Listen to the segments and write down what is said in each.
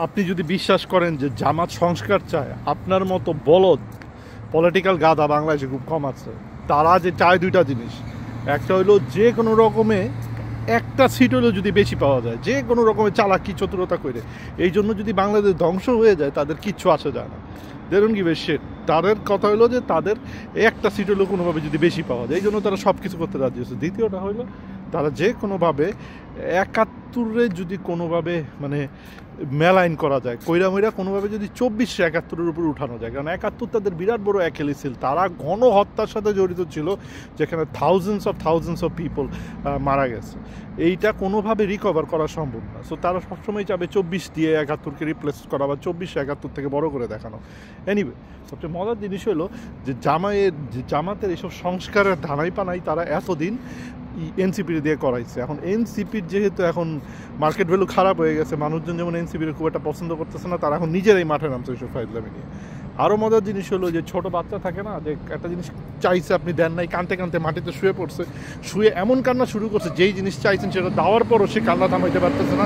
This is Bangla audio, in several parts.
আপনি যদি বিশ্বাস করেন যে জামাত সংস্কার চায়, আপনার মতো বলদ পলিটিক্যাল গাধা বাংলাদেশে খুব কম আছে। তারা যে চায় দুইটা জিনিস, একটা হইলো যে কোনো রকমে একটা সিট হলেও যদি বেশি পাওয়া যায়, যে কোনো রকমের চালাকি চতুরতা করে, এই জন্য যদি বাংলাদেশ ধ্বংস হয়ে যায় তাদের কিচ্ছু আসে যায় না। দেখুন কি বেশ তাদের কথা হলো যে তাদের একটা সিট হলেও কোনোভাবে যদি বেশি পাওয়া যায়, এই জন্য তারা সব কিছু করতে রাজি হচ্ছে। দ্বিতীয়টা হইলো তারা যে কোনোভাবে ৭১-এ যদি কোনোভাবে মানে মেলাইন করা যায়, কইরা কোনোভাবে যদি ২৪৭১-এর উপর উঠানো যায়, কারণ ৭১ তাদের বিরাট বড় অ্যাকিলিস হিল। তারা গণহত্যার সাথে জড়িত ছিল, যেখানে থাউজেন্ডস অফ পিপল মারা গেছে। এইটা কোনোভাবে রিকভার করা সম্ভব না। সো তারা সবসময় চাবে ২৪ দিয়ে ৭১-কে রিপ্লেস করা বা ২৪-৭১ থেকে বড় করে দেখানো। এনিওয়ে, সবচেয়ে মজার জিনিস হলো যে জামাতের এইসব সংস্কারের ধানাই পানাই তারা এতদিন এনসিপির দিয়ে করাইছে। এখন এনসিপির যেহেতু এখন মার্কেট ভ্যালু খারাপ হয়ে গেছে, মানুষজন যেমন এনসিপির খুব একটা পছন্দ করতেছে না, তারা এখন নিজেরাই মাঠে নামছে এইসব ফাইজলামি নিয়ে। আরও মজার জিনিস হলো যে ছোট বাচ্চা থাকে না, যে একটা জিনিস চাইছে আপনি দেন নাই, কানতে কানতে মাটিতে শুয়ে পড়ছে, শুয়ে এমন কান্না শুরু করছে, যেই জিনিস চাইছেন সেটা দেওয়ার পরও সে কান্না থামাইতে পারতেছে না।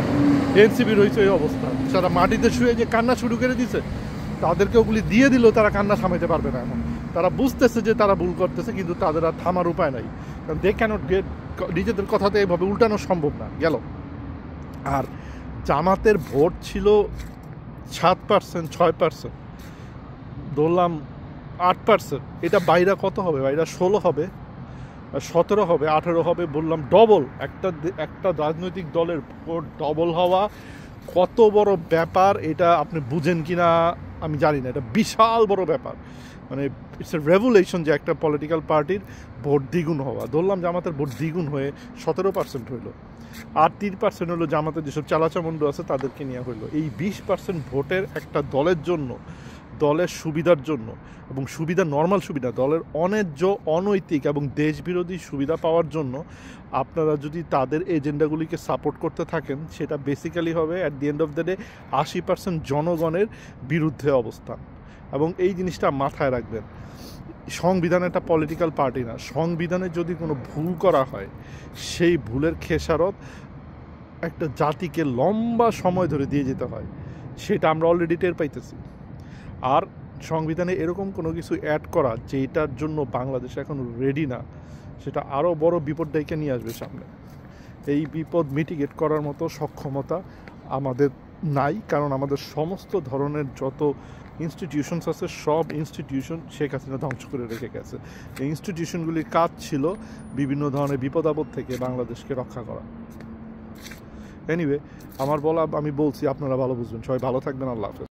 এনসিপির হয়েছে এই অবস্থা। তারা মাটিতে শুয়ে যে কান্না শুরু করে দিছে, তাদেরকে ওগুলি দিয়ে দিলেও তারা কান্না থামাইতে পারবে না। এখন তারা বুঝতেছে যে তারা ভুল করতেছে, কিন্তু তাদের আর থামার উপায় নাই, কারণ দে ক্যানট গেট, নিজেদের কথাতে এইভাবে উল্টানো সম্ভব না। গেল। আর জামাতের ভোট ছিল ৭%, ৬%, ধরলাম 8%। এটা বাইরা কত হবে? বাইরা ১৬ হবে, ১৭ হবে, ১৮ হবে, বললাম ডবল। একটা রাজনৈতিক দলের ভোট ডবল হওয়া কত বড় ব্যাপার, এটা আপনি বুঝেন কি না আমি জানি না। এটা বিশাল বড় ব্যাপার, মানে ইটস এ রেভুলেশন যে একটা পলিটিক্যাল পার্টির ভোট দ্বিগুণ হওয়া। ধরলাম জামাতের ভোট দ্বিগুণ হয়ে ১৭% হইলো, আর ৩% হলো জামাতের যেসব চালাচামুন্ডু আছে তাদেরকে নিয়ে হইলো। এই 20% ভোটের একটা দলের জন্য, দলের সুবিধার জন্য, এবং সুবিধা নর্মাল সুবিধা, দলের অন্যায্য অনৈতিক এবং দেশবিরোধী সুবিধা পাওয়ার জন্য আপনারা যদি তাদের এজেন্ডাগুলিকে সাপোর্ট করতে থাকেন, সেটা বেসিক্যালি হবে at the end of the day ৮০% জনগণের বিরুদ্ধে অবস্থান। এবং এই জিনিসটা মাথায় রাখবেন, সংবিধান একটা পলিটিক্যাল পার্টি না। সংবিধানে যদি কোনো ভুল করা হয়, সেই ভুলের খেসারত একটা জাতিকে লম্বা সময় ধরে দিয়ে যেতে হয়, সেটা আমরা অলরেডি টের পাইতেছি। আর সংবিধানে এরকম কোনো কিছু অ্যাড করা যেটার জন্য বাংলাদেশ এখন রেডি না, সেটা আরও বড় বিপদ ডেকে নিয়ে আসবে সামনে। এই বিপদ মিটিগেট করার মতো সক্ষমতা আমাদের নাই, কারণ আমাদের সমস্ত ধরনের যত ইনস্টিটিউশনস আছে, সব ইনস্টিটিউশন শেখ হাসিনা ধ্বংস করে রেখে গেছে। এই ইনস্টিটিউশনগুলির কাজ ছিল বিভিন্ন ধরনের বিপদ আপদ থেকে বাংলাদেশকে রক্ষা করা। এনিওয়ে, আমার বলা আমি বলছি, আপনারা ভালো বুঝবেন। সবাই ভালো থাকবেন। আল্লাহ হাফেজ।